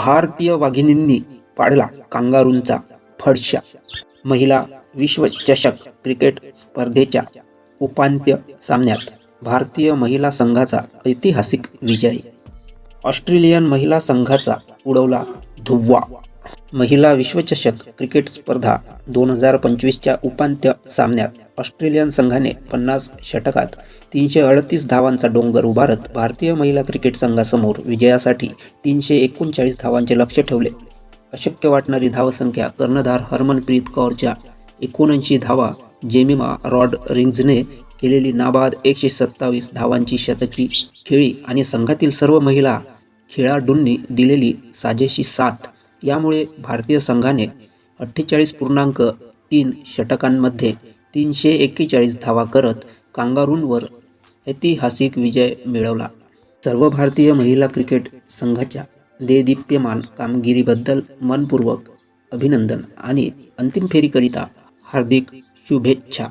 भारतीय वाघिणींनी पाडला कांगारूंचा फडशा. महिला विश्वचषक क्रिकेट स्पर्धेच्या उपांत्य सामन्यात भारतीय महिला संघाचा ऐतिहासिक विजय. ऑस्ट्रेलियन महिला संघाचा उडवला धुव्वा. महिला विश्वचषक क्रिकेट स्पर्धा 2025च्या उपांत्य सामन्यात ऑस्ट्रेलियन संघाने 50 षटकात 338 धावांचा डोंगर उभारत भारतीय महिला क्रिकेट संघासमोर विजयासाठी 339 धावांचे लक्ष्य ठेवले. अशक्य वाटणारी धावसंख्या कर्णधार हरमनप्रीत कौरच्या 79 धावा, जेमिमा रॉड्रिग्जने केलेली नाबाद 127 धावांची शतकी खेळी आणि संघातील सर्व महिला खेळाडूंनी दिलेली साजेशी साथ यामुळे भारतीय संघाने 48.3 षटकांमध्ये 341 धावा करत कांगारूंवर ऐतिहासिक विजय मिळवला. सर्व भारतीय महिला क्रिकेट संघाच्या देदीप्यमान कामगिरीबद्दल मनपूर्वक अभिनंदन आणि अंतिम फेरीकरिता हार्दिक शुभेच्छा.